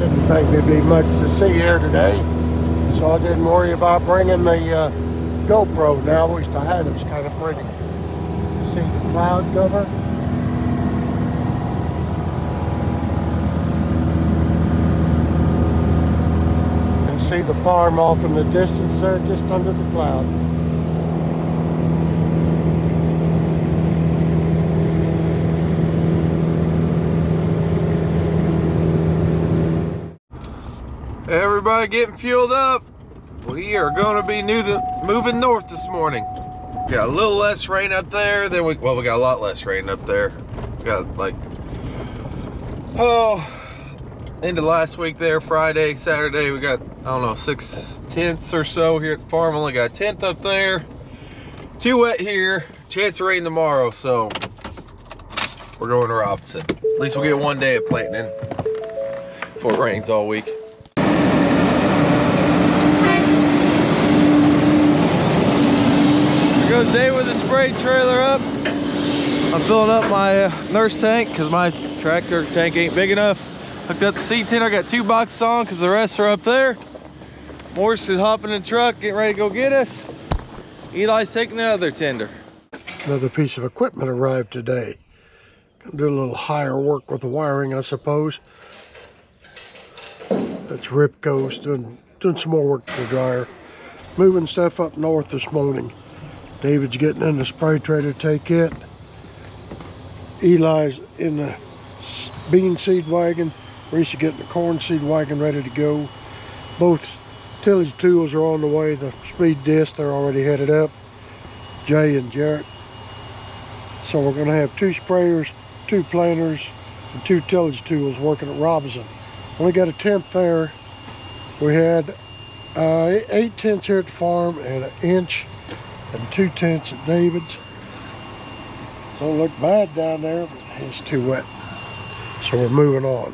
Didn't think there'd be much to see here today, so I didn't worry about bringing the GoPro. Now I wish I had it. It's kind of pretty. See the cloud cover? And see the farm off in the distance there, just under the cloud. Everybody getting fueled up. We are going to be moving north this morning. Got a little less rain up there than we got a lot less rain up there. We got like, into last week there, Friday, Saturday, we got, I don't know, 6/10 or so here at the farm. Only got a 10th up there. Too wet here. Chance of rain tomorrow, so we're going to Robinson. At least we'll get one day of planting before it rains all week. Goes Dave with the spray trailer up. I'm filling up my nurse tank because my tractor tank ain't big enough. Hooked up the seed tender. I got 2 boxes on because the rest are up there. Morse is hopping in the truck, getting ready to go get us. Eli's taking the other tender. Another piece of equipment arrived today. Gonna do a little higher work with the wiring, I suppose. That's Ripco's doing some more work to the dryer. Moving stuff up north this morning. David's getting in the spray trailer to take it. Eli's in the bean seed wagon. Reese getting the corn seed wagon ready to go. Both tillage tools are on the way. The speed disc, they're already headed up. Jay and Jarrett. So we're gonna have 2 sprayers, 2 planters, and 2 tillage tools working at Robinson. Only got a 10th there. We had 8 tenths here at the farm and 1 inch and 2 tenths at David's. Don't look bad down there, but it's too wet. So we're moving on.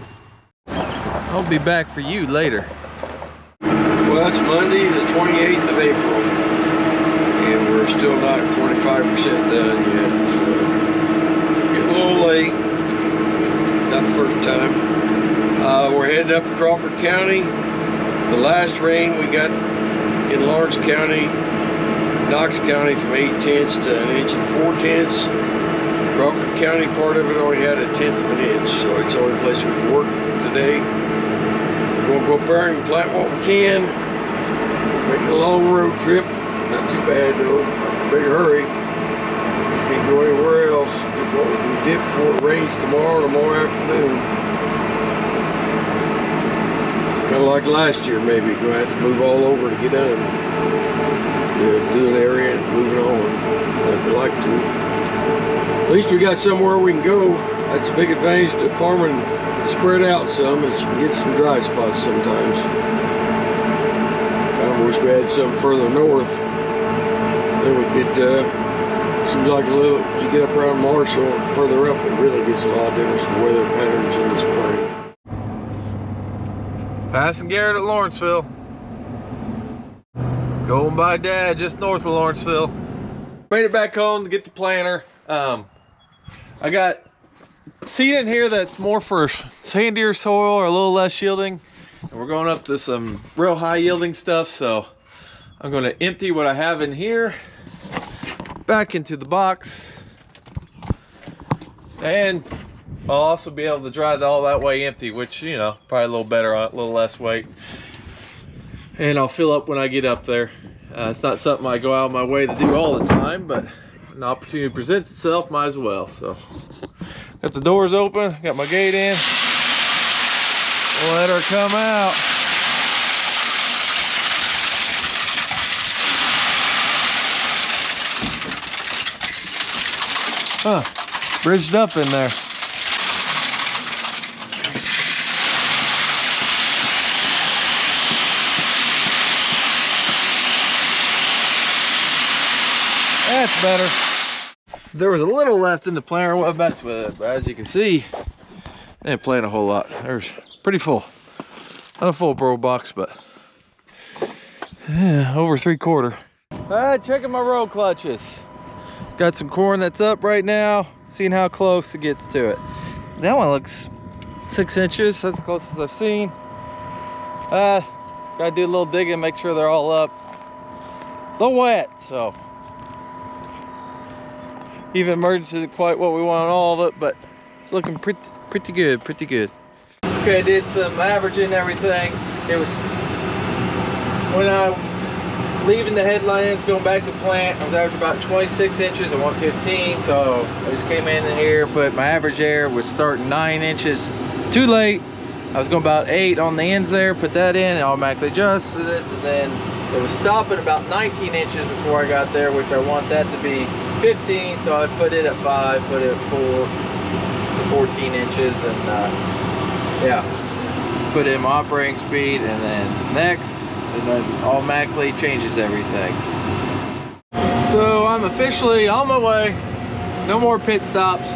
I'll be back for you later. Well, it's Monday, the 28th of April, and we're still not 25% done yet. So getting a little late. Not the first time. We're heading up to Crawford County. The last rain we got in Lawrence County, Knox County, from 8 tenths to 1 inch and 4 tenths. Crawford County, part of it only had 1/10 of an inch, so it's the only place we can work today. We're going to go up there and plant what we can. Making a long road trip, not too bad though, not in a big hurry. Just can't go anywhere else. We dip before it rains tomorrow afternoon. Kind of like last year, maybe. Going to have to move all over to get done. To do an area and moving on like we like to. At least we got somewhere we can go. That's a big advantage to farming spread out some, that you can get some dry spots sometimes. I wish we had some further north. Then we could, seems like a little, you get up around Marshall, further up, it really gets a lot of difference in weather patterns in the spring. Passing Garrett at Lawrenceville. Going by Dad, just north of Lawrenceville. Made it back home to get the planter. I got seed in here that's more for sandier soil or a little less yielding. And we're going up to some real high yielding stuff. So I'm going to empty what I have in here back into the box. And I'll also be able to dry all that way empty, which, you know, probably a little better, a little less weight. And I'll fill up when I get up there. It's not something I go out of my way to do all the time, but an opportunity presents itself, might as well. So got the doors open, got my gate in. We'll let her come out. Huh, bridged up in there. That's better. There was a little left in the planter. I wasn't messing with it, but as you can see, I didn't plant a whole lot. There's pretty full. Not a full bro box, but yeah, over 3/4. Checking my roll clutches. Got some corn that's up right now. Seeing how close it gets to it. That one looks 6 inches. That's the closest I've seen. Gotta do a little digging, make sure they're all up. A little wet, so. Even merged isn't quite what we want on all of it, but it's looking pretty good, pretty good. Okay, I did some averaging and everything. It was, when I leaving the headlands, going back to the plant, I was averaging about 26 inches at 115, so I just came in here, but my average air was starting 9 inches too late. I was going about 8 on the ends there, put that in, and automatically adjusted it, and then it was stopping about 19 inches before I got there, which I want that to be 15, so I put it at 5, put it at 4 to 14 inches, and yeah, put in my operating speed, and then next, and then automatically changes everything. So I'm officially on my way. No more pit stops,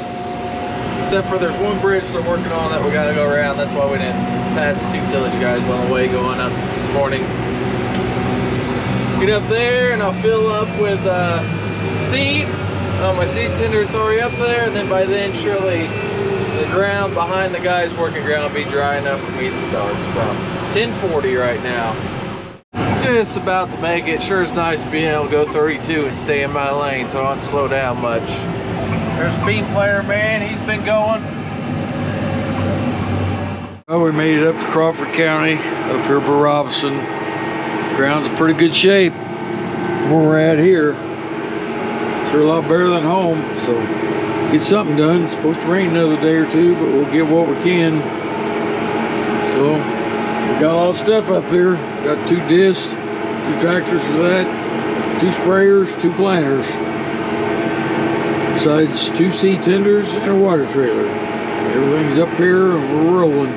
except for there's one bridge they're working on that we gotta go around. That's why we didn't pass the 2 tillage guys on the way going up this morning. Get up there and I'll fill up with seed. My seed tender is already up there, and then by then surely the ground behind the guys working ground will be dry enough for me to start. It's about 10:40 right now. Just about to make it. Sure is nice being able to go 32 and stay in my lane, so I don't slow down much. There's bean player man, he's been going. Well, we made it up to Crawford County, up here by Robinson. Ground's in pretty good shape. Where we're at here, sure a lot better than home, so get something done. It's supposed to rain another day or two, but we'll get what we can. So we got a lot of stuff up here. Got 2 discs, 2 tractors for that, 2 sprayers, 2 planters. Besides 2 seed tenders and a water trailer. Everything's up here and we're rolling.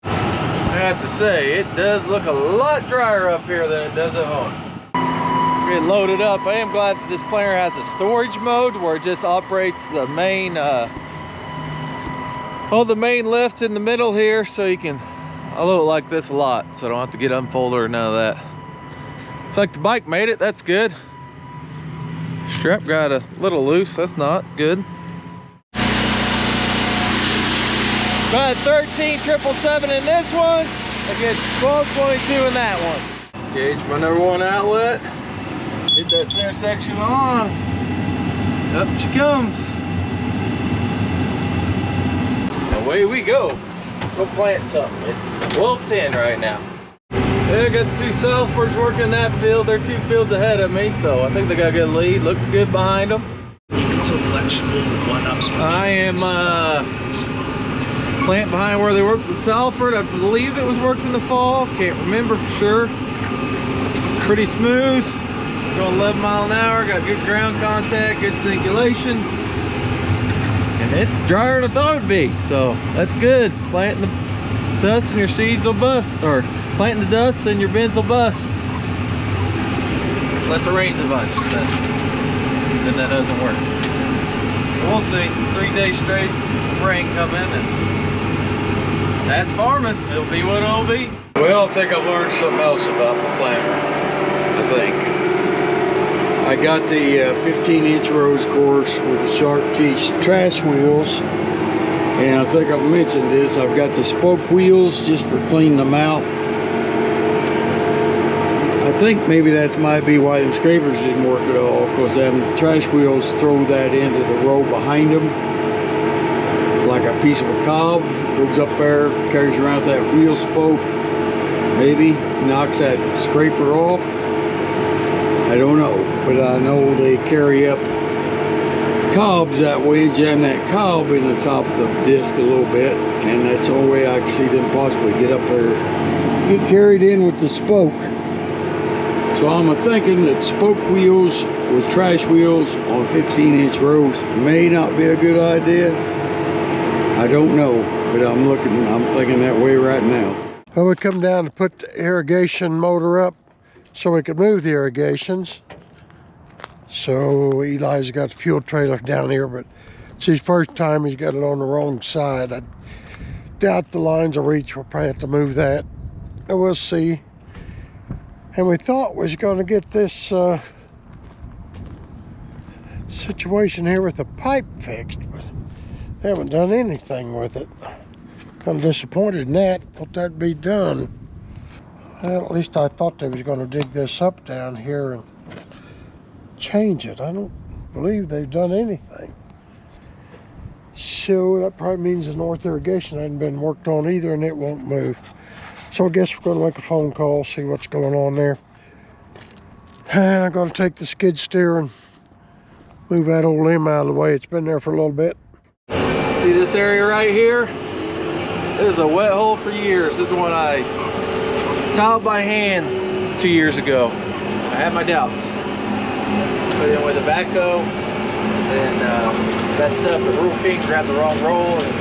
I have to say, it does look a lot drier up here than it does at home. Getting loaded up. I am glad that this planter has a storage mode where it just operates the main the main lift in the middle here, so you can, I load it like this a lot, so I don't have to get unfolded or none of that. Looks like the bike made it. That's good. Strap got a little loose. That's not good. Got 13,777 in this one. I get 1222 in that one. Gauge my number 1 outlet. Hit that center section on. Up she comes. Away we go. Go plant something. It's 12:10 right now. Yeah, I got 2 Crawfords working in that field. They're 2 fields ahead of me, so I think they got a good lead. Looks good behind them. I am plant behind where they worked with Crawford. I believe it was worked in the fall. Can't remember for sure. It's pretty smooth. Going 11 miles an hour. Got good ground contact, good singulation. And it's drier than I thought it'd be. So that's good. Planting the dust and your seeds will bust. Or planting the dust and your bins will bust. Unless it rains a bunch. Then that doesn't work. We'll see. 3 days straight rain coming, and that's farming. It'll be what it'll be. Well, I think I've learned something else about my planter. I think. I got the 15-inch rose course with the sharp teeth trash wheels. And I think I've mentioned this. I've got the spoke wheels just for cleaning them out. I think maybe that might be why them scrapers didn't work at all, because them trash wheels throw that into the row behind them like a piece of a cob. Goes up there, carries around that wheel spoke, maybe knocks that scraper off. I don't know, but I know they carry up cobs that way, jam that cob in the top of the disc a little bit, and that's the only way I can see them possibly get up there, get carried in with the spoke. So I'm thinking that spoke wheels with trash wheels on 15-inch rows may not be a good idea. I don't know, but I'm thinking that way right now. Well, we come down to put the irrigation motor up so we could move the irrigations. So Eli's got the fuel trailer down here, but it's his first time he's got it on the wrong side. I doubt the lines will reach. We'll probably have to move that. But we'll see. And we thought we was going to get this situation here with the pipe fixed, but they haven't done anything with it. Kind of disappointed in that. Thought that'd be done. Well, at least I thought they was going to dig this up down here and change it. I don't believe they've done anything. So that probably means the north irrigation hasn't been worked on either, and it won't move. So I guess we're going to make a phone call, see what's going on there. And I'm going to take the skid steer and move that old limb out of the way. It's been there for a little bit. See this area right here? It was a wet hole for years. This is one I tiled by hand 2 years ago. I had my doubts. Put it in with a backhoe, and messed up at Rule King, grabbed the wrong roll, and it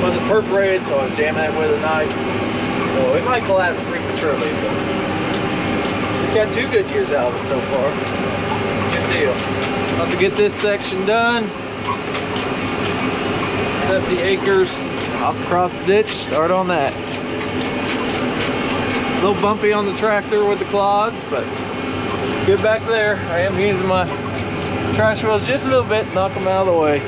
wasn't perforated, so I was jamming it with a knife. So it might collapse prematurely, but it's got 2 good years out of it so far. So good deal. About to get this section done. 70 acres, hop across the ditch, start on that. A little bumpy on the tractor with the clods, but good back there. I am using my trash wheels just a little bit, knock them out of the way.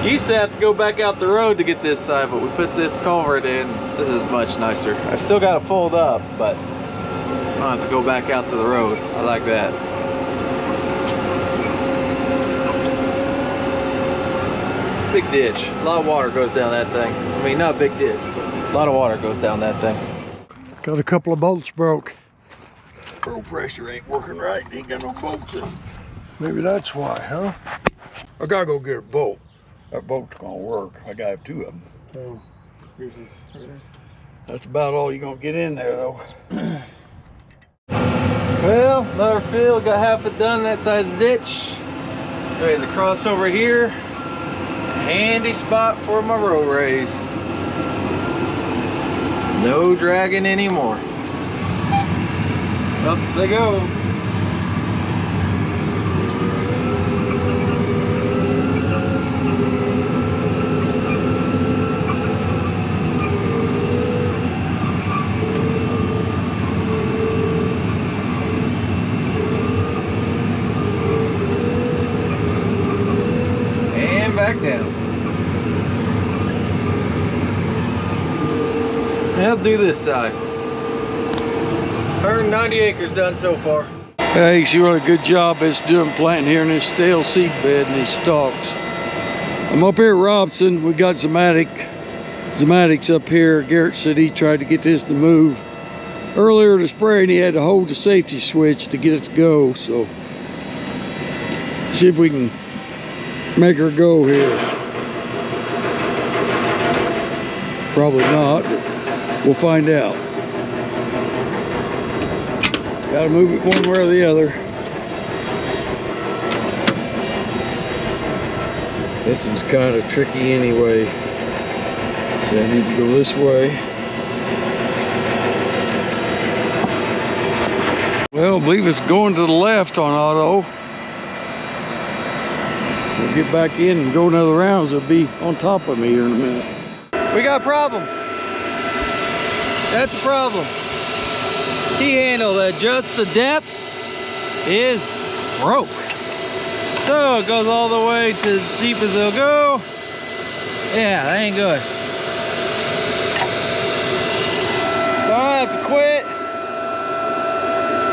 Used to have to go back out the road to get this side, but we put this culvert in. This is much nicer. I still got to fold up, but I don't have to go back out to the road. I like that. Big ditch. A lot of water goes down that thing. I mean, not a big ditch, but a lot of water goes down that thing. Got a couple of bolts broke. Roll pressure ain't working right. Ain't got no bolts in. Maybe that's why, huh? I gotta go get a bolt. That bolt's gonna work. I got 2 of them. Oh, here's this. Right there. That's about all you're gonna get in there, though. Well, another field, got half it done that side of the ditch. Ready to cross over here. Handy spot for my road race. No dragging anymore. Up they go. And back down. I'll do this side. 190 acres done so far. Hey, he's really good job as doing planting here in this stale seed bed and these stalks. I'm up here at Robson. We got Zomatics up here. Garrett said he tried to get this to move earlier to spray, and he had to hold the safety switch to get it to go. So see if we can make her go here. Probably not, but we'll find out. Gotta move it one way or the other. This one's kind of tricky anyway. So I need to go this way. Well, I believe it's going to the left on auto. We'll get back in and go another round, so it'll be on top of me here in a minute. We got a problem. That's a problem. T-handle that adjusts the depth is broke. So it goes all the way to as deep as it'll go. Yeah, that ain't good. So I have to quit.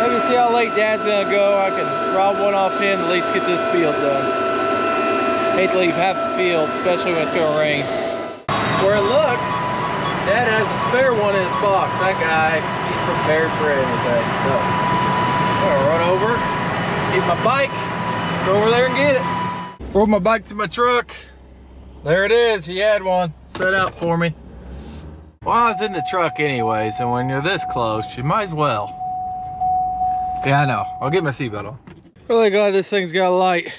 Maybe see how late Dad's gonna go. I can rob one off him, at least get this field done. Hate to leave half the field, especially when it's gonna rain. Where it looked, Dad has a spare one in his box. That guy, he's prepared for anything. So I'm gonna run over, get my bike, go over there and get it. Rode my bike to my truck. There it is. He had one set out for me. Well, I was in the truck anyways, and when you're this close, you might as well. Yeah, I know. I'll get my seatbelt on. Really glad this thing's got a light.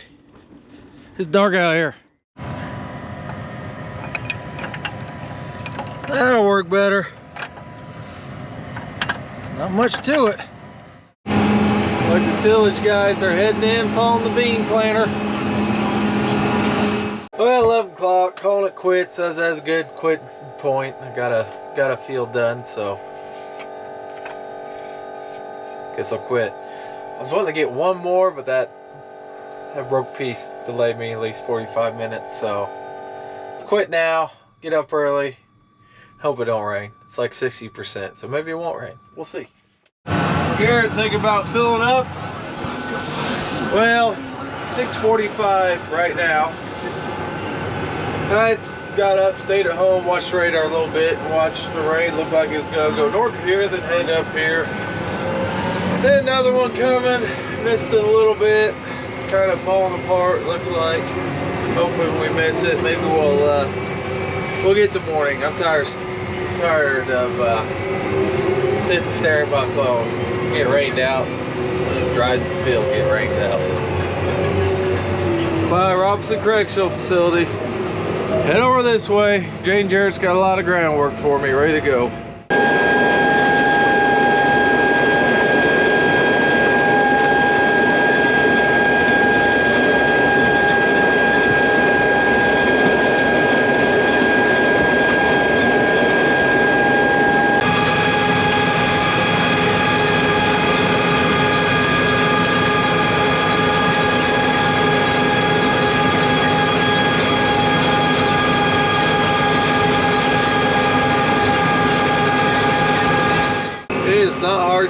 It's dark out here. That'll work better. Not much to it. Looks like the tillage guys are heading in, pulling the bean planter. Well, 11 o'clock, calling it quits. That's a good quit point. I got a field done, so guess I'll quit. I was wanting to get one more, but that broke piece delayed me at least 45 minutes, so quit now, get up early, Hope it don't rain. It's like 60%, so maybe it won't rain. We'll see. Garrett, think about filling up? Well, it's 6:45 right now. I got up, stayed at home, watched the radar a little bit, and watched the rain. Looked like it's gonna go north of here, then head up here. Then another one coming. Missed it a little bit. Kind of falling apart, looks like. Hoping we miss it. Maybe we'll get the morning. I'm tired of sitting staring at my phone. Get rained out. Drive the field, get rained out. By Robinson Correctional Facility. Head over this way. Jane Jarrett's got a lot of groundwork for me, ready to go.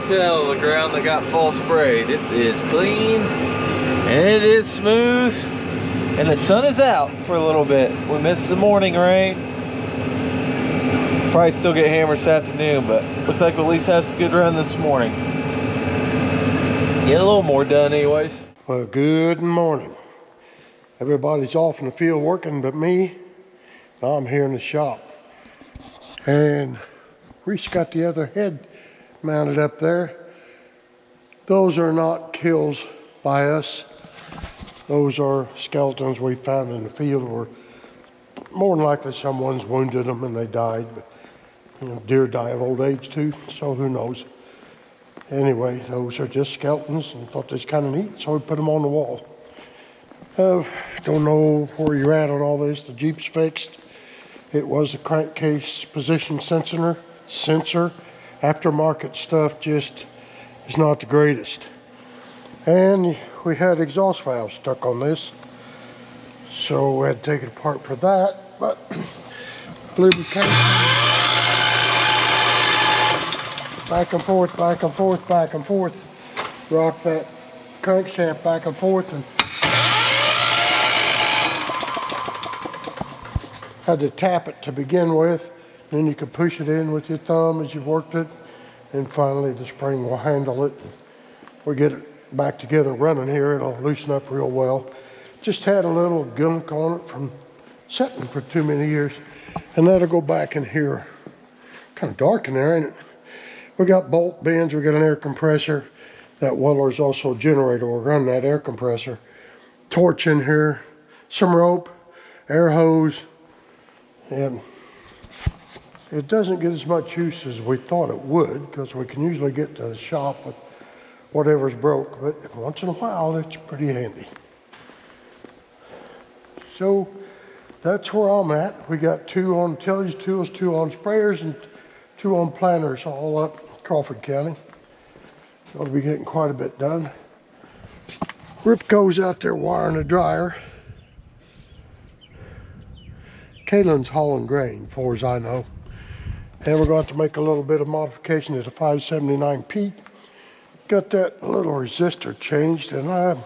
Tell the ground that got fall sprayed. It is clean and it is smooth, and the sun is out for a little bit. We missed the morning rains. Probably still get hammered this afternoon, but looks like we'll at least have some good run this morning. Get a little more done anyways. Well, good morning. Everybody's off in the field working but me. Now I'm here in the shop. And Reese got the other head mounted up there. Those are not kills by us. Those are skeletons we found in the field, or more than likely someone's wounded them and they died. But you know, deer die of old age too, so who knows. Anyway, those are just skeletons and thought that's kind of neat, so we put them on the wall. Don't know where you're at on all this. The Jeep's fixed. It was a crankcase position sensor. Aftermarket stuff just is not the greatest. And we had exhaust valves stuck on this, so we had to take it apart for that. But lubrication, back and forth, back and forth, back and forth. Rock that crankshaft back and forth, and had to tap it to begin with. Then you can push it in with your thumb as you've worked it, and finally the spring will handle it. We get it back together running here, it'll loosen up real well. Just had a little gunk on it from setting for too many years, and that'll go back in here. Kind of dark in there, ain't it? We got bolt bends, we got an air compressor. That Weller is also a generator, we'll run that air compressor. Torch in here, some rope, air hose, and it doesn't get as much use as we thought it would, because we can usually get to the shop with whatever's broke, but once in a while it's pretty handy. So that's where I'm at. We got 2 on tillage tools, 2 on sprayers, and 2 on planters all up Crawford County. Ought to be getting quite a bit done. Ripco's out there wiring a dryer. Kaylin's hauling grain, far as I know. And we're going to have to make a little bit of modification to the 579 Pete. Got that little resistor changed, and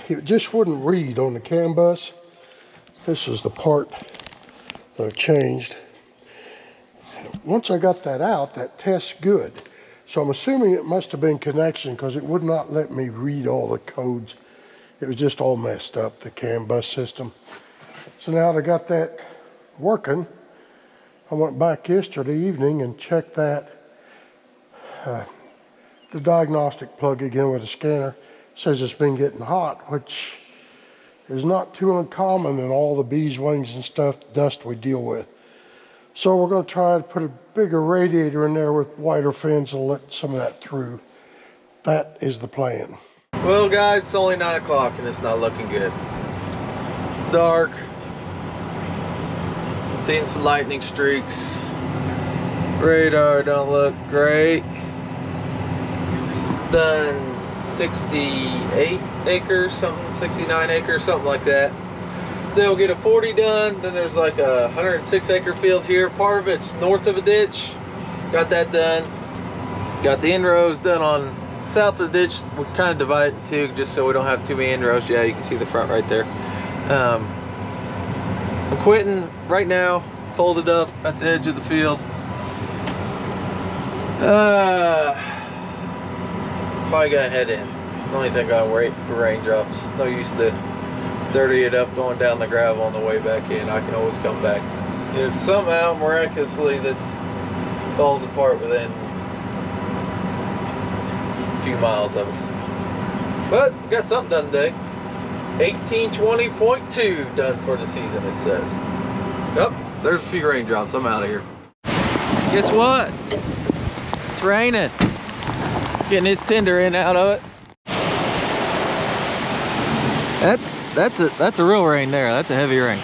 it just wouldn't read on the CAN bus. This is the part that I changed. Once I got that out, that tests good. So I'm assuming it must have been connection, because it would not let me read all the codes. It was just all messed up, the CAN bus system. So now that I got that working, I went back yesterday evening and checked that, the diagnostic plug again with a scanner. It says it's been getting hot, which is not too uncommon in all the bees' wings and stuff, dust we deal with. So we're going to try to put a bigger radiator in there with wider fins and let some of that through. That is the plan. Well guys, it's only 9 o'clock and it's not looking good. It's dark. Seeing some lightning streaks. Radar don't look great. Done 68 acres, something, 69 acres, something like that. they'll get a 40 done. Then there's like a 106 acre field here. Part of it's north of a ditch. Got that done. Got the inrows done on south of the ditch. We kind of divide it in two just so we don't have too many inrows. Yeah, you can see the front right there. I'm quitting right now, folded up at the edge of the field. Probably gonna head in. The only thing I wait for raindrops. No use to dirty it up going down the gravel on the way back in. I can always come back. If somehow miraculously this falls apart within a few miles of us. But we got something done today. 1820.2 done for the season, it says. Yep, there's a few raindrops. I'm out of here. Guess what? It's raining. Getting his tinder in out of it. That's a real rain there. That's a heavy rain.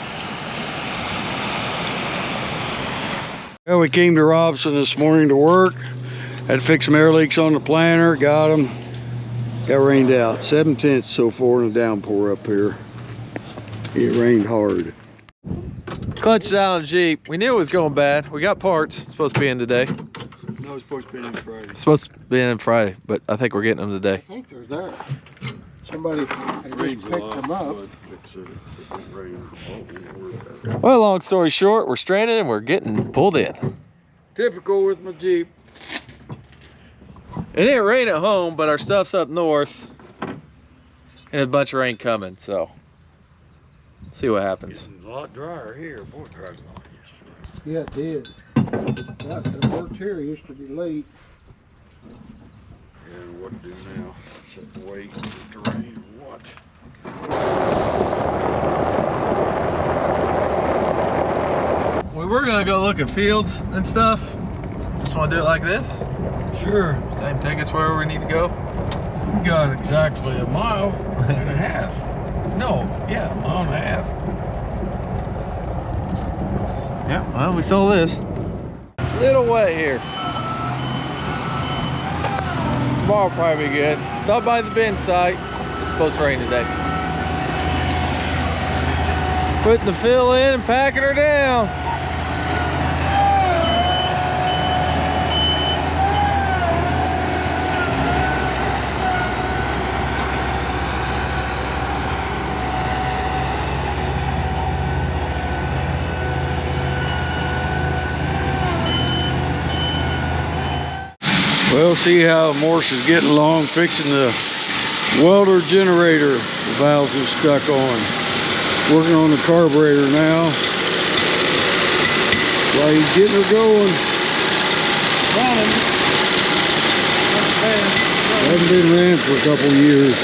Well, we came to Robson this morning to work. Had to fix some air leaks on the planter. Got them. Got rained out. 7/10 so far in the downpour up here. It rained hard. Clutched out on the Jeep. We knew it was going bad. We got parts. It's supposed to be in today. No, it's supposed to be in Friday. It's supposed to be in Friday, but I think we're getting them today. I think they're there. Somebody had just picked them up. Well, long story short, we're stranded and we're getting pulled in. Typical with my Jeep. It didn't rain at home, but our stuff's up north and a bunch of rain coming, so see what happens. Getting a lot drier here. Boy, it dried a lot yesterday. Yeah, it did. The work here used to be late. And what to do now? Sit and wait for it to rain or what? We were gonna go look at fields and stuff. Just want to do it like this. Sure. Same, take us wherever we need to go. We got exactly a mile and a half. No, yeah, a mile and a half. Yeah, well, we saw this. Little wet here. Tomorrow will probably be good. Stop by the bin site. It's supposed to rain today. Putting the fill in and packing her down. Well, see how Morse is getting along fixing the welder generator. The valves are stuck on. Working on the carburetor now. While he's getting her going. Running. Hasn't been ran for a couple of years.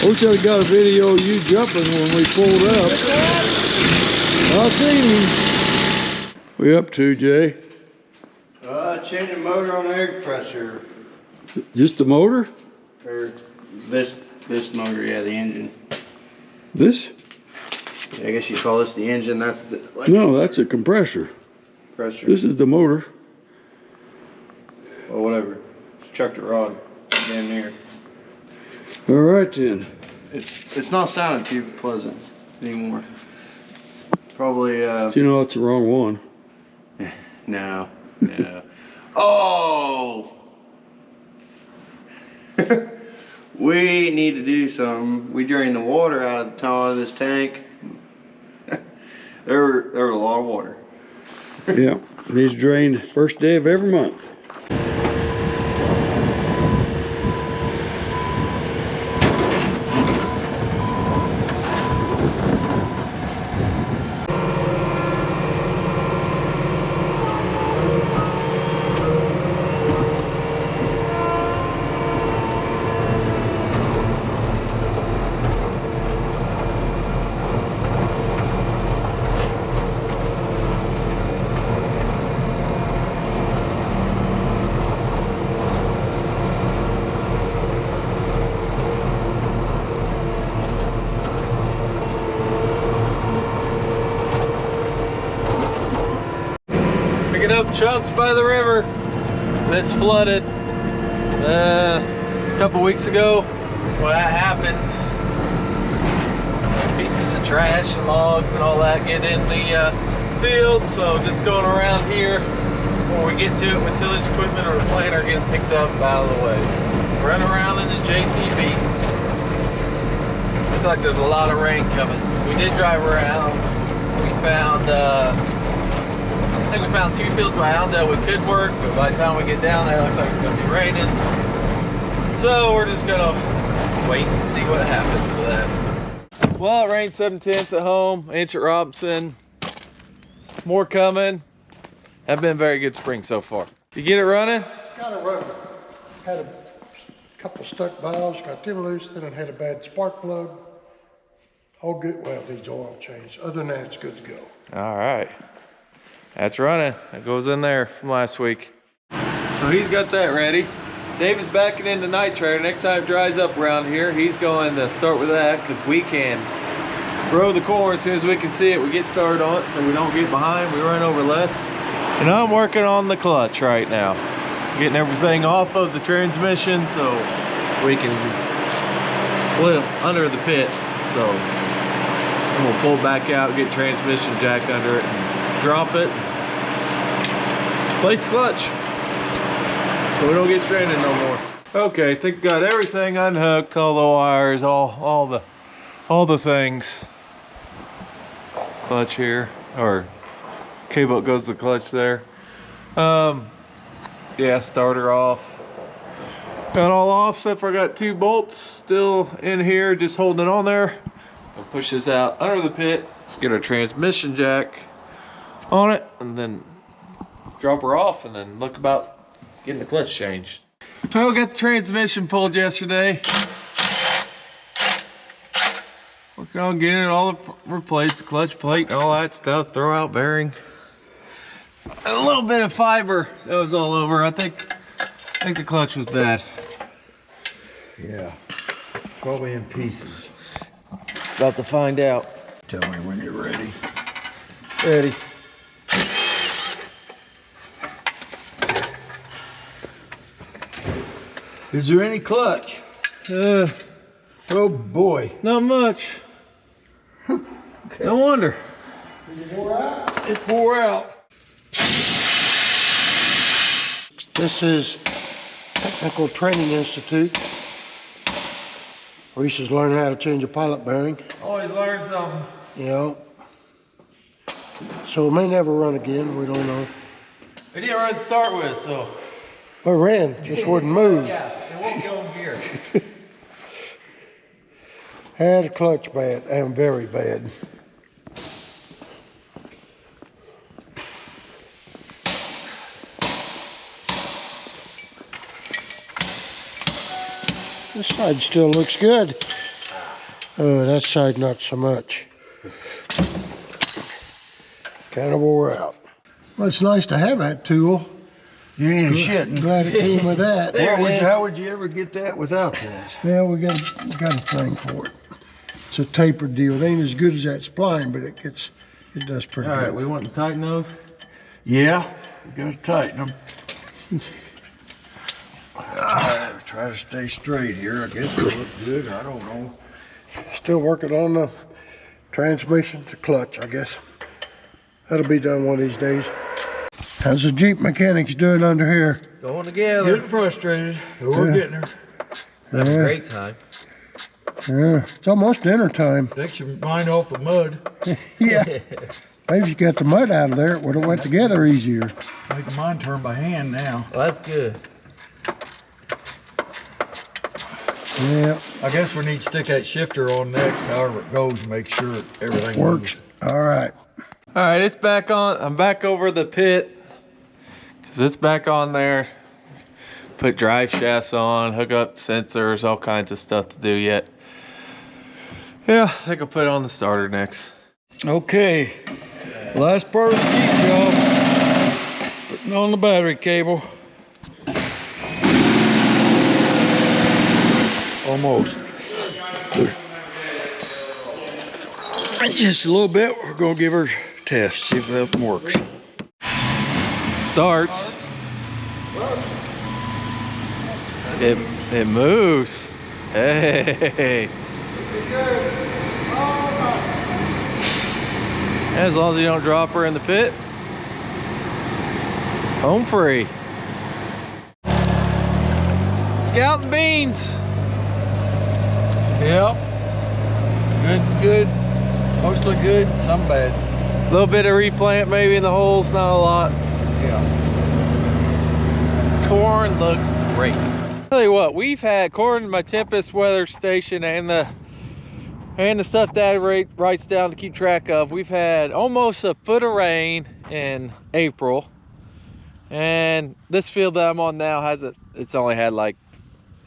I wish I'd got a video of you jumping when we pulled up. I seen him. We up to, Jay? Changing motor on the air compressor. Just the motor? Or this motor, yeah, the engine. This? Yeah, I guess you call this the engine. That's like No, that's a compressor. compressor. This is the motor. Well, whatever. It's chuck the rod damn near. All right then. It's not sounding too pleasant anymore. Probably You know it's the wrong one. no. Oh. We need to do something. We drained the water out of the top of this tank. there was a lot of water. Yeah, needs drained first day of every month. Picking up chunks by the river. It's flooded. A couple weeks ago. When that happens, pieces of trash and logs and all that getting in the field. So just going around here before we get to it with tillage equipment or the planter getting picked up out of the way. Run around in the JCB. Looks like there's a lot of rain coming. We did drive around. We found, I think we found 2 fields by Allendale we could work, but by the time we get down there, it looks like it's going to be raining. So we're just going to wait and see what happens with that. Well, it rained 7/10 at home, inch at Robinson. More coming. Have been a very good spring so far. You get it running? Got it running. Had a couple stuck valves, got them loose, then I had a bad spark plug. All good. Well, it needs oil change. Other than that, it's good to go. All right. That's running. That goes in there from last week. So he's got that ready. David's backing into nitrate. Next time it dries up around here, he's going to start with that because we can grow the corn as soon as we can see it. We get started on it so we don't get behind. We run over less. And I'm working on the clutch right now. Getting everything off of the transmission so we can live under the pit. So I'm gonna pull back out, get transmission jack under it, and drop it. Place clutch so we don't get stranded no more. Okay, I think got everything unhooked, all the wires, all the things. Clutch here, or cable that goes to the clutch there. Yeah, starter off. Got all off except for I got 2 bolts still in here, just holding it on there. I'll push this out under the pit, get our transmission jack on it, and then drop her off, and then look about getting the clutch changed. So I got the transmission pulled yesterday. Working on getting it all replaced, the clutch plate and all that stuff, throw out bearing. A little bit of fiber that was all over. I think the clutch was bad. Yeah, probably in pieces. About to find out. Tell me when you're ready. Ready. Is there any clutch? Oh boy. Not much. No wonder. It's wore out. This is Technical Training Institute. Reese is learning how to change a pilot bearing. Always learn something. You know. So it may never run again, we don't know. We didn't run to start with, so. It ran, just wouldn't move. Yeah, it won't go in gear. Had a clutch bad, and very bad. This side still looks good. Oh, that side not so much. Kind of wore out. Well, it's nice to have that tool. You ain't shitting. Glad it came with that. How would you ever get that without that? Well, we got a thing for it. It's a tapered deal. It ain't as good as that spline, but it does pretty All good. right, we want to tighten those. Yeah, we gotta tighten them. Try to stay straight here. I guess it'll look good. I don't know. Still working on the transmission to clutch, I guess. That'll be done one of these days. How's the Jeep mechanics doing under here? Going together. Getting frustrated, but we're getting her. Have a great time. Yeah, it's almost dinner time. Takes your mind off the mud. Yeah. Maybe if you got the mud out of there, it would have went together easier. Making mine turn by hand now. Well, that's good. Yeah. I guess we need to stick that shifter on next, however it goes, and make sure everything Works. All right. All right, it's back on. I'm back over the pit because it's back on there. Put drive shafts on, hook up sensors, all kinds of stuff to do yet. Yeah, I think I'll put it on the starter next. Okay, last part of the Jeep job, putting on the battery cable. Almost. Just a little bit, we're gonna give her a test, see if that works. Starts. It moves. Hey. All right. As long as you don't drop her in the pit, home free. Scouting beans. Yep. Good. Mostly good, some bad. A little bit of replant maybe in the holes, not a lot. Yeah. Corn looks great. Tell you what, we've had corn, my Tempest weather station, and the stuff Dad writes down to keep track of. We've had almost a foot of rain in April, and this field that I'm on now hasn't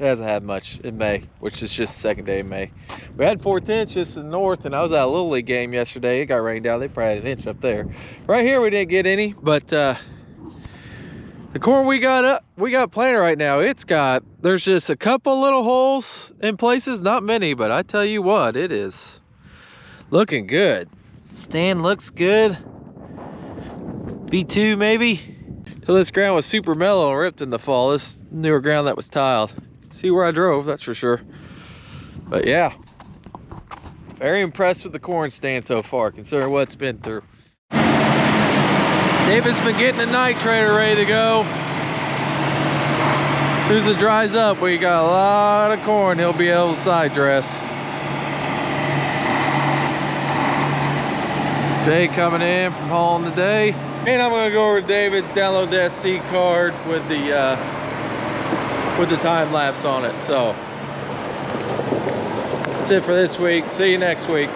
had much in May, which is just the second day of May. We had 4 inches in the north, and I was at a Little League game yesterday. It got rained down. They probably had an inch up there. Right here we didn't get any, but the corn we got planted right now, there's just a couple little holes in places, not many, but I tell you what, it is looking good. Stand looks good. B2 maybe. Till this ground was super mellow and ripped in the fall. This newer ground that was tiled. See where I drove, that's for sure. But yeah, very impressed with the corn stand so far, considering what it's been through. David's been getting the night trailer ready to go. As soon as it dries up, we got a lot of corn he'll be able to side dress. Jay coming in from hauling today. And I'm gonna go over to David's, download the SD card with the time lapse on it. So that's it for this week. See you next week.